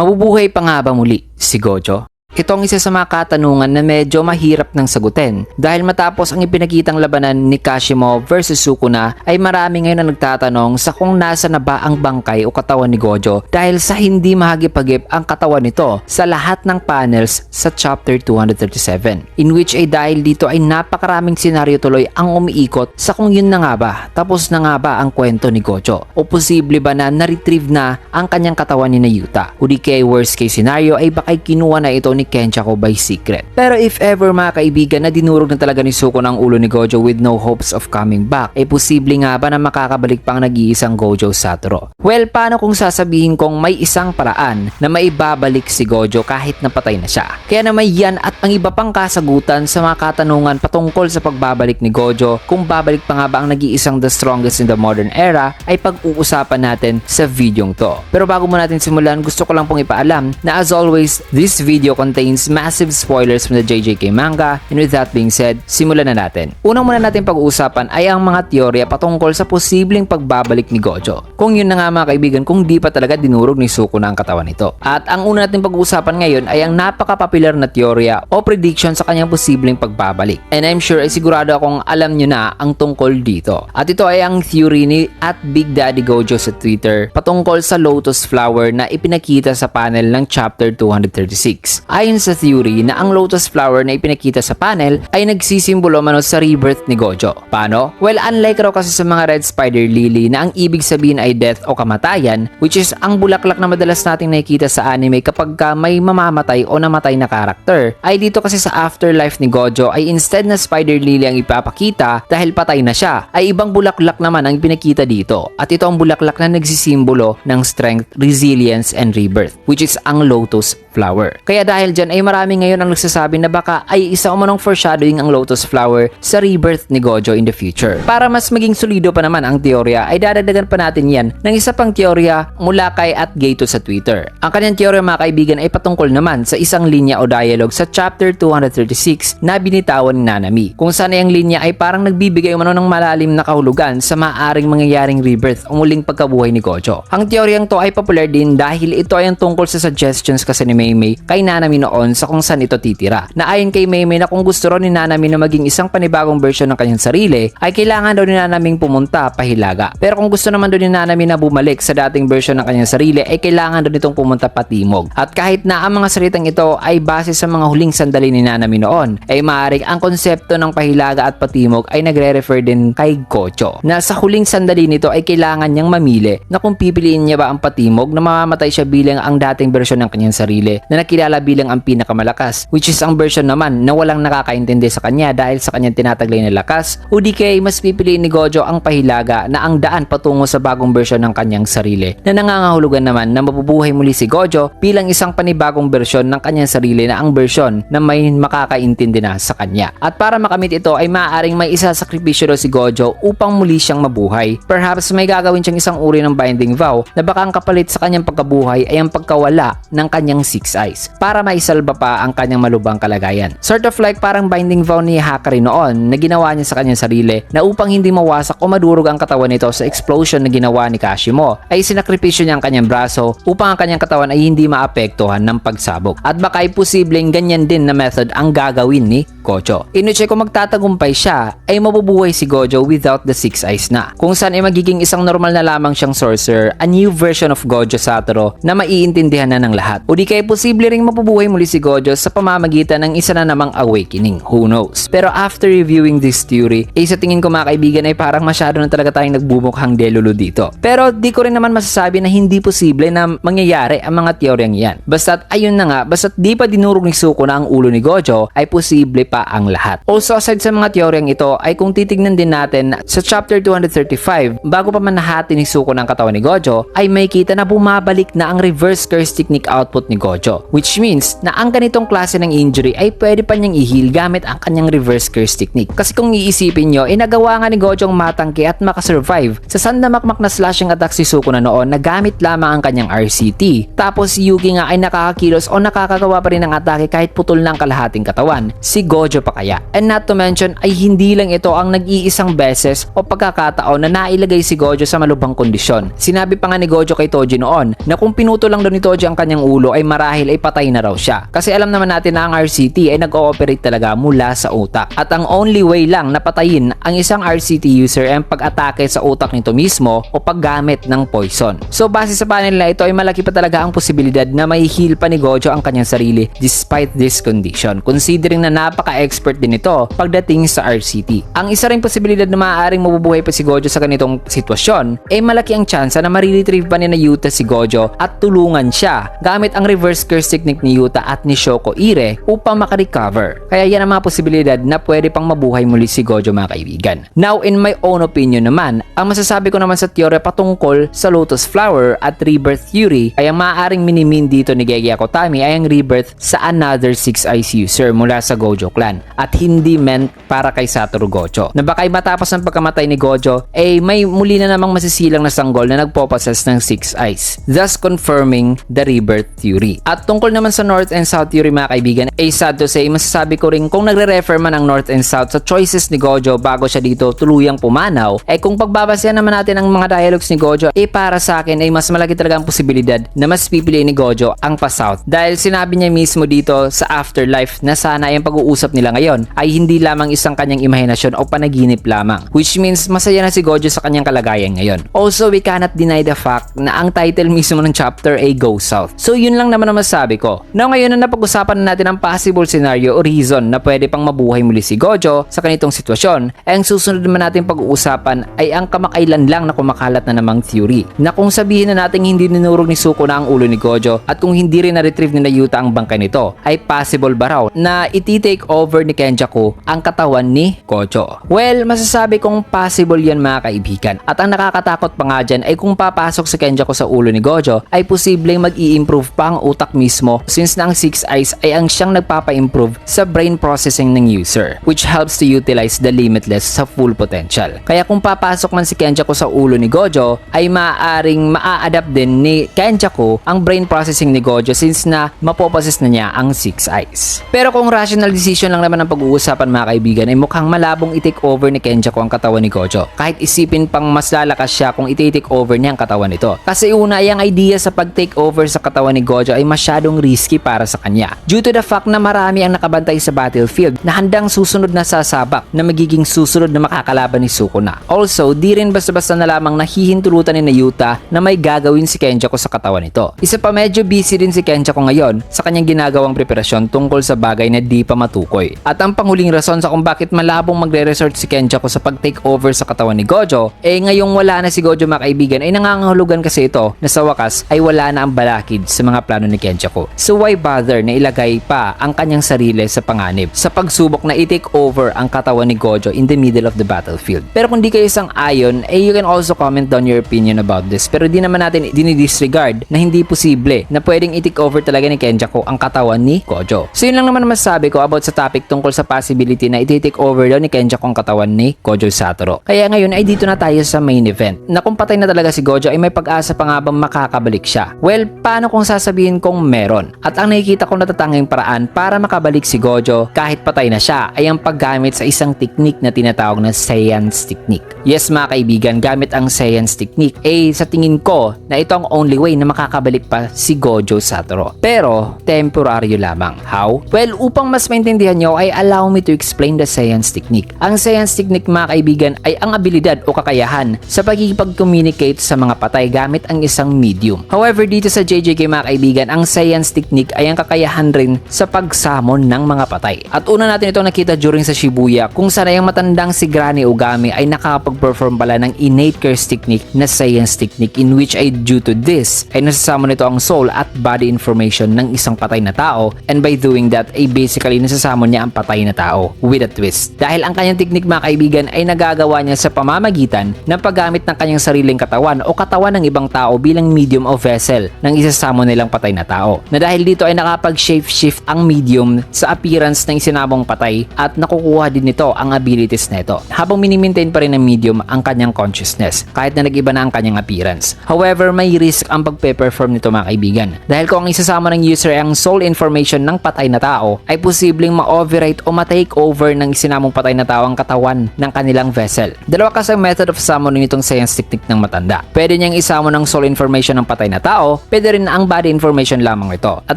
Mabubuhay pa nga ba muli si Gojo? Ito ang isa sa mga katanungan na medyo mahirap ng sagutin dahil matapos ang ipinakitang labanan ni Kashimo versus Sukuna ay marami ngayon na nagtatanong sa kung nasa na ba ang bangkay o katawan ni Gojo dahil sa hindi mahagip-hagip ang katawan nito sa lahat ng panels sa chapter 237, in which ay dahil dito ay napakaraming senaryo tuloy ang umiikot sa kung yun na nga ba, tapos na nga ba ang kwento ni Gojo o posible ba na na-retrieve na ang kanyang katawan ni Yuta o di kay worst case scenario ay bakay kinuha na ito ni Kenjaku by secret. Pero if ever mga kaibigan na dinurog na talaga ni Sukuna ang ulo ni Gojo with no hopes of coming back, ay posible nga ba na makakabalik pang nag-iisang Gojo Satoru? Well, paano kung sasabihin kong may isang paraan na maibabalik si Gojo kahit napatay na siya? Kaya naman yan at ang iba pang kasagutan sa mga katanungan patungkol sa pagbabalik ni Gojo, kung babalik pa nga ba ang nag-iisang the strongest in the modern era, ay pag-uusapan natin sa videong to. Pero bago mo natin simulan, gusto ko lang pong ipaalam na as always, this video contains massive spoilers from the JJK manga, and with that being said, simulan na natin. Unang muna natin pag-uusapan ay ang mga teorya patungkol sa posibleng pagbabalik ni Gojo. Kung yun na nga mga kaibigan, kung di pa talaga dinurog ni Sukuna ang katawan nito. At ang una natin pag-uusapan ngayon ay ang napaka-popular na teorya o prediction sa kanyang posibleng pagbabalik. And I'm sure ay sigurado akong alam nyo na ang tungkol dito. At ito ay ang theory ni Big Daddy Gojo sa Twitter patungkol sa lotus flower na ipinakita sa panel ng chapter 236. Ayon sa theory na ang lotus flower na ipinakita sa panel ay nagsisimbolo mano sa rebirth ni Gojo. Paano? Well, unlike raw kasi sa mga red spider lily na ang ibig sabihin ay death o kamatayan, which is ang bulaklak na madalas nating nakikita sa anime kapag may mamamatay o namatay na karakter, ay dito kasi sa afterlife ni Gojo ay instead na spider lily ang ipapakita dahil patay na siya, ay ibang bulaklak naman ang pinakita dito. At ito ang bulaklak na nagsisimbolo ng strength, resilience, and rebirth, which is ang lotus flower. Kaya dahil dyan ay marami ngayon ang nagsasabi na baka ay isa umanong foreshadowing ang lotus flower sa rebirth ni Gojo in the future. Para mas maging solido pa naman ang teorya ay dadagdagan pa natin yan ng isa pang teorya mula kay @Gato sa Twitter. Ang kanyang teorya mga kaibigan ay patungkol naman sa isang linya o dialogue sa chapter 236 na binitawan ni Nanami, kung saan ang linya ay parang nagbibigay umano ng malalim na kahulugan sa maaaring mangyayaring rebirth o muling pagkabuhay ni Gojo. Ang teoryang to ay popular din dahil ito ay ang tungkol sa suggestions kasi ni Maymay kay Nanami noon sa kung saan ito titira. Na ayon kay Maymay na kung gusto ron ni Nanami na maging isang panibagong version ng kanyang sarili, ay kailangan daw ni Nanaming pumunta pahilaga. Pero kung gusto naman daw ni Nanami na bumalik sa dating version ng kanyang sarili, ay kailangan daw nitong pumunta patimog. At kahit na ang mga salitang ito ay base sa mga huling sandali ni Nanami noon, ay maaaring ang konsepto ng pahilaga at patimog ay nagre-refer din kay Gojo. Na sa huling sandali nito ay kailangan niyang mamili na kung pipiliin niya ba ang patimog na mamamatay siya bilang ang dating version ng kanyang sarili na nakilala bilang ang pinakamalakas, which is ang version naman na walang nakakaintindi sa kanya dahil sa kanyang tinataglay na lakas, o di kaya mas pipiliin ni Gojo ang pahilaga na ang daan patungo sa bagong version ng kanyang sarili na nangangahulugan naman na mabubuhay muli si Gojo bilang isang panibagong version ng kanyang sarili na ang version na may makakaintindi na sa kanya. At para makamit ito ay maaaring may isasakripisyo si Gojo upang muli siyang mabuhay. Perhaps may gagawin siyang isang uri ng binding vow na baka ang kapalit sa kanyang pagkabuhay ay ang pagkawala ng kanyang six eyes para maisalba pa ang kanyang malubhang kalagayan. Sort of like parang binding vow ni Hakari noon na ginawa niya sa kanyang sarili na upang hindi mawasak o madurog ang katawan nito sa explosion na ginawa ni Kashimo, ay sinakripisyo niya ang kanyang braso upang ang kanyang katawan ay hindi maapektuhan ng pagsabog. At baka ay posibleng ganyan din na method ang gagawin ni Gojo. Inuche kung magtatagumpay siya ay mabubuhay si Gojo without the six eyes na, kung saan ay magiging isang normal na lamang siyang sorcerer, a new version of Gojo Satoru na maiintindihan na ng lahat. O di kaya posible ring mabubuhay muli si Gojo sa pamamagitan ng isa na namang awakening. Who knows? Pero after reviewing this theory, ay sa tingin ko mga kaibigan ay parang masyado na talaga tayong nagbumukhang delulu dito. Pero di ko rin naman masasabi na hindi posible na mangyayari ang mga teoryang yan. Basta't ayun na nga, basta't di pa dinurog ni Sukuna ang ulo ni Gojo, ay posible pa ang lahat. Also aside sa mga teoryang ito, ay kung titignan din natin sa chapter 235, bago pa man nahati ni Sukuna ang katawan ni Gojo, ay may kita na bumabalik na ang reverse curse technique output ni Gojo, which means na ang ganitong klase ng injury ay pwede pa niyang i-heal gamit ang kanyang reverse curse technique. Kasi kung iisipin nyo, nagawa nga ni Gojo ang matangke at makasurvive sa sandamakmak na slashing attack si Sukuna noon na gamit lamang ang kanyang RCT. Tapos si Yugi nga ay nakakakilos o nakakagawa pa rin ng atake kahit putol ng kalahating katawan. Si Gojo pa kaya? And not to mention ay hindi lang ito ang nag-iisang beses o pagkakataon na nailagay si Gojo sa malubhang kondisyon. Sinabi pa nga ni Gojo kay Toji noon na kung pinuto lang daw ni Toji ang kanyang ulo ay marahil ay patay na raw siya. Kasi alam naman natin na ang RCT ay nag-ooperate talaga mula sa utak. At ang only way lang na patayin ang isang RCT user ay ang pag-atake sa utak nito mismo o paggamit ng poison. So base sa panel na ito ay malaki pa talaga ang posibilidad na may heal pa ni Gojo ang kanyang sarili despite this condition, considering na napaka-expert din ito pagdating sa RCT. Ang isa ring posibilidad na maaaring mabubuhay pa si Gojo sa ganitong sitwasyon ay malaki ang tsansa na mariretrieve pa ni na Yuta si Gojo at tulungan siya gamit ang reverse curse technique ni Yuta at ni Shoko Ire upang makarecover. Kaya yan ang mga posibilidad na pwede pang mabuhay muli si Gojo mga kaibigan. Now in my own opinion naman, ang masasabi ko naman sa teorya patungkol sa Lotus Flower at Rebirth Theory ay ang maaaring minimin dito ni Gege Akutami ay ang rebirth sa another 6 Eyes user mula sa Gojo clan at hindi meant para kay Satoru Gojo na baka matapos ng pagkamatay ni Gojo ay may muli na namang masisilang na sanggol na nagpopossess ng 6 Eyes, thus confirming the Rebirth Theory. At tungkol naman sa North and South Theory mga kaibigan, ay sad to say masasabi ko rin kung nagre-refer man ang North and South sa choices ni Gojo bago siya dito tuluyang pumanaw, ay kung pagbabasehan naman natin ang mga dialogues ni Gojo, para sa akin ay mas malaki talaga ang posibilidad na mas pipili ni Gojo ang pa-South dahil sinabi niya mismo dito sa Afterlife na sana ay ang pag-uusap nila ngayon ay hindi lamang isang kanyang imahinasyon o panaginip lamang, which means masaya na si Gojo sa kanyang kalagayan ngayon. Also, we cannot deny the fact na ang title mismo ng chapter ay Go South. So yun lang naman ang masasabi ko. Now ngayon na napag-usapan na natin ang possible scenario o reason na pwede pang mabuhay muli si Gojo sa ganitong sitwasyon, ang susunod naman natin pag-uusapan ay ang kamakailan lang na kumakalat na namang theory na kung sabihin na natin hindi ninurog ni Sukuna ang ulo ni Gojo at kung hindi rin na-retrieve ni Yuta ang bangkay nito, ay possible ba raw na iti-take over ni Kenjaku ang katawan ni Gojo? Well, masasabi kong possible yan mga kaibigan. At ang nakakatakot pa nga dyan ay kung papasok si Kenjaku sa ulo ni Gojo ay posibleng mag-i-improve pa ang utak mismo since na ang 6 Eyes ay ang siyang nagpapa-improve sa brain processing ng user, which helps to utilize the limitless sa full potential. Kaya kung papasok man si Kenjaku sa ulo ni Gojo ay maaaring maa-adapt din ni Kenjaku ang brain processing ni Gojo since na mapopossess na niya ang 6 Eyes. Pero kung rational decision lang naman ang pag-uusapan mga kaibigan ay mukhang malabong i-take over ni Kenjaku ang katawan ni Gojo. Kahit isipin pang mas lalakas siya kung i-take over niya ang katawan nito. Kasi una ay ang idea sa pag-take over sa katawan ni Gojo ay masyadong risky para sa kanya. Due to the fact na marami ang nakabantay sa battlefield na handang susunod na sasabak na magiging susunod na makakalaban ni Sukuna. Also, di rin basta-basta na lamang nahihintulutan ni Yuta na may gagawin si Kenjaku sa katawan nito. Isa pa medyo busy din si Kenjaku ngayon sa kanyang ginagawang preparasyon tungkol sa bagay na di pa matukoy. At ang panghuling rason sa kung bakit malabong magre-resort si Kenjaku sa pag-take over sa katawan ni Gojo, ngayong wala na si Gojo mga kaibigan ay nangangahulugan kasi ito na sa wakas ay wala na ang balakid sa mga plano ni Kenjaku. So why bother na ilagay pa ang kanyang sarili sa panganib sa pagsubok na i-take over ang katawan ni Gojo in the middle of the battlefield? Pero kung di kayo sang-ayon, you can also comment down your opinion about this. Pero di naman natin dinidisregard na hindi posible na pwedeng i-take over talaga ni Kenjaku ang katawan ni Gojo. So yun lang naman masasabi ko about sa topic tungkol sa possibility na i-take over daw ni Kenjaku ang katawan ni Gojo Satoru. Kaya ngayon ay dito na tayo sa main event na kung patay na talaga si Gojo ay may pag-asa pa nga bang makakabalik siya? Well, paano kung sasabihin kong meron? At ang nakikita kong natatanging paraan para makabalik si Gojo kahit patay na siya ay ang paggamit sa isang technique na tinatawag na Saiyan's Technique. Yes mga kaibigan, gamit ang Saiyan's Technique sa tingin ko na ito ang only way na makakabalik pa si Gojo Satoru. Pero temporaryo lamang. How? Well, upang mas maintindihan nyo ay allow me to explain the Saiyan's Technique. Ang Saiyan's Technique mga kaibigan ay ang abilidad o kakayahan sa pagkikipag-communicate sa mga patay gamit ang isang medium. However, dito sa JJK mga kaibigan, ang Saiyan's Technique ay ang kakayahan rin sa pagsamon ng mga patay. At una natin itong nakita during sa Shibuya kung saan ang matandang si Granny Ogami ay nakakapag-perform pala ng innate curse technique na Saiyan's Technique, in which ay due to this ay nasasamon nito ang soul at body information ng isang patay na tao, and by doing that ay basically nasasamon niya ang patay na tao with a twist. Dahil ang kanyang technique mga kaibigan ay nagagawa niya sa pamamagitan ng paggamit ng kanyang sariling katawan o katawan ng ibang tao bilang medium o vessel ng isasamon nilang patay na tao. Na dahil dito ay nakapag-shape-shift ang medium sa appearance ng isinamong patay at nakukuha din nito ang abilities nito habang minimaintain pa rin ng medium ang kanyang consciousness kahit na nag-iba na ang kanyang appearance. However, may risk ang pagpe-perform nito mga kaibigan dahil kung ang isasama ng user ay ang soul information ng patay na tao ay posibleng ma-overwrite o ma-take over ng isinamong patay na tao ang katawan ng kanilang vessel. Dalawa kasi ang method of summoning itong science technique ng matanda. Pwede niyang isama ng soul information ng patay na tao, pwede rin ang body information lamang ito. At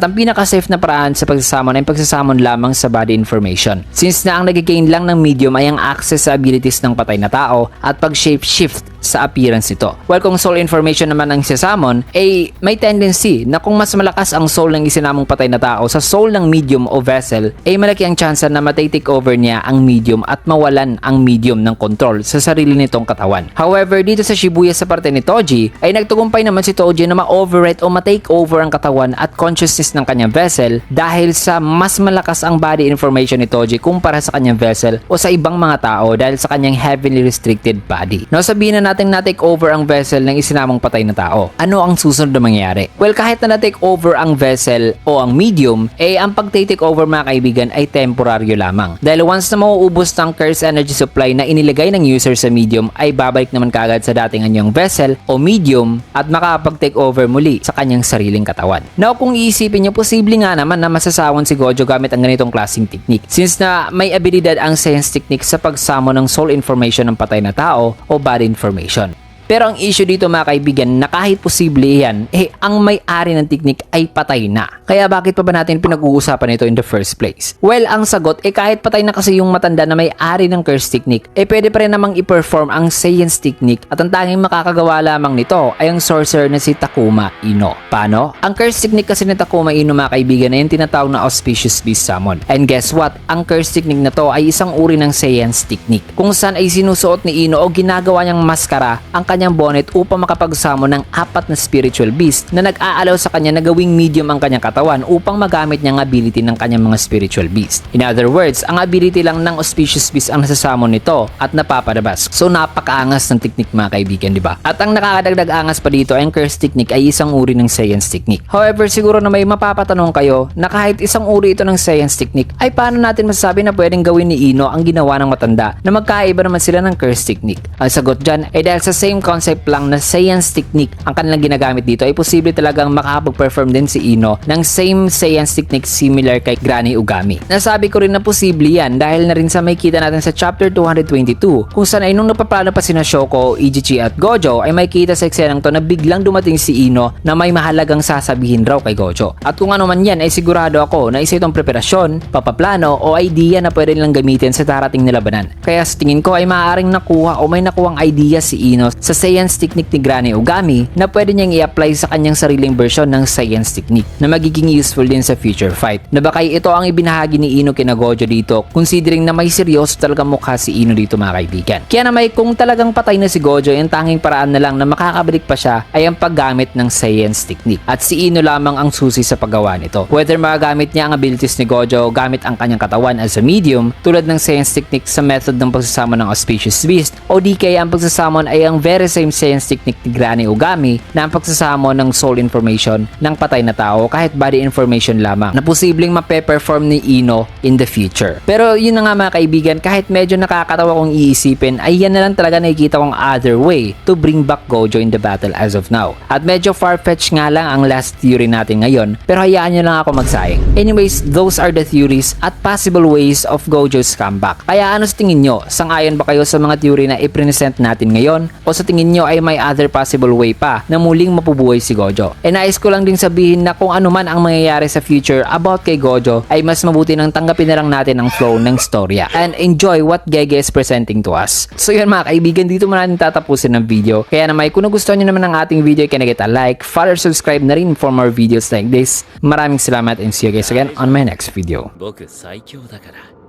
ang pinaka-safe na paraan sa pagsasamon ay pagsasamon lamang sa body information. Since na ang nag-gain lang ng medium ay ang access sa abilities ng patay na tao at pag-shape-shift sa appearance nito. While kung soul information naman ang isasamon, ay may tendency na kung mas malakas ang soul ng isinamong patay na tao sa soul ng medium o vessel, ay malaki ang chance na matay-take over niya ang medium at mawalan ang medium ng control sa sarili nitong katawan. However, dito sa Shibuya sa parte ni Toji, ay nagtagumpay naman si Toji na ma-overwrite o ma-take over ang katawan at consciousness ng kanyang vessel dahil sa mas malakas ang body information ni Toji kumpara sa kanyang vessel o sa ibang mga tao dahil sa kanyang heavily restricted body. Now, sabihin na natin na-take over ang vessel ng isinamong patay na tao. Ano ang susunod na mangyayari? Well, kahit na na-take over ang vessel o ang medium, ang pag-take over mga kaibigan ay temporaryo lamang. Dahil once na mauubos ng curse energy supply na inilagay ng user sa medium, ay babalik naman kaagad sa dating anyong vessel o medium at makapag-take over muli sa kanyang sariling katawan. Now, kung iisipin niyo, posible nga naman na masasawan si Gojo gamit ang ganitong klaseng technique. Since na may abilidad ang science technique sa pagsamo ng soul information ng patay na tao o body information. Pero ang issue dito mga kaibigan na kahit posible yan, ang may-ari ng technique ay patay na. Kaya bakit pa ba natin pinag-uusapan ito in the first place? Well, ang sagot kahit patay na kasi yung matanda na may-ari ng curse technique, pwede pa rin namang i-perform ang science technique at ang tanging makakagawa lamang nito ay ang sorcerer na si Takuma Ino. Paano? Ang curse technique kasi ni Takuma Ino mga kaibigan ay yung tinatawag na auspicious beast summon. And guess what? Ang curse technique na to ay isang uri ng science technique kung saan ay sinusuot ni Ino o ginagawa niyang maskara ang kanyang bonnet upang makapagsamon ng 4 na spiritual beast na nag-aalaw sa kanya na gawing medium ang kanyang katawan upang magamit niya ang ability ng kanyang mga spiritual beast. In other words, ang ability lang ng auspicious beast ang nasasamon nito at napapadabas. So napakaangas ng technique mga kaibigan, di ba? At ang nakakadagdag angas pa dito ay ang curse technique ay isang uri ng science technique. However, siguro na may mapapatanong kayo na kahit isang uri ito ng science technique, ay paano natin masasabi na pwedeng gawin ni Ino ang ginawa ng matanda na magkaiba naman sila ng curse technique? Ang sagot dyan ay dahil sa same concept lang na science technique ang kanilang ginagamit dito, ay posible talagang makakapag-perform din si Ino ng same science technique similar kay Granny Ugami. Nasabi ko rin na posible yan dahil na rin sa may kita natin sa chapter 222 kung saan ay nung napaplano pa sina Shoko, Ijichi at Gojo ay may kita sa eksenang to na biglang dumating si Ino na may mahalagang sasabihin raw kay Gojo. At kung ano man yan ay sigurado ako na isa itong preparasyon, papaplano o idea na pwede nilang gamitin sa darating na labanan. Kaya sa tingin ko ay maaaring nakuha o may nakuhang idea si Ino sa science technique ni Granny Ugami na pwede niyang i-apply sa kanyang sariling version ng science technique na magiging useful din sa future fight. Na baka ito ang ibinahagi ni Ino kina Gojo dito considering na may seryoso talagang mukha si Ino dito mga kaibigan. Kaya na may kung talagang patay na si Gojo, yung tanging paraan na lang na makakabalik pa siya ay ang paggamit ng science technique. At si Ino lamang ang susi sa paggawa nito. Whether magagamit niya ang abilities ni Gojo gamit ang kanyang katawan as a medium tulad ng science technique sa method ng pagsasama ng auspicious beast o di kaya ang pagsasamon ay ang very same science technique ni Granny Ugami na ang pagsasamo ng soul information ng patay na tao kahit body information lamang na posibleng mape-perform ni Ino in the future. Pero yun na nga mga kaibigan, kahit medyo nakakatawa kong iisipin ay yan na lang talaga nakikita kong other way to bring back Gojo in the battle as of now. At medyo far-fetched nga lang ang last theory natin ngayon pero hayaan nyo lang ako magsaing. Anyways, those are the theories at possible ways of Gojo's comeback. Kaya ano sa tingin nyo? Sang-ayon ba kayo sa mga theory na i-present natin ngayon? O sa tingin nyo ay may other possible way pa na muling mapubuhay si Gojo? E nais ko lang din sabihin na kung ano man ang mangyayari sa future about kay Gojo ay mas mabuti nang tanggapin na lang natin ang flow ng storya and enjoy what Gege is presenting to us. So yun mga kaibigan, dito muna natin tatapusin ng video. Kaya naman kung nagustuhan nyo naman ang ating video, can I get a like, follow, subscribe na rin for more videos like this. Maraming salamat and see you guys again on my next video. 僕最強だから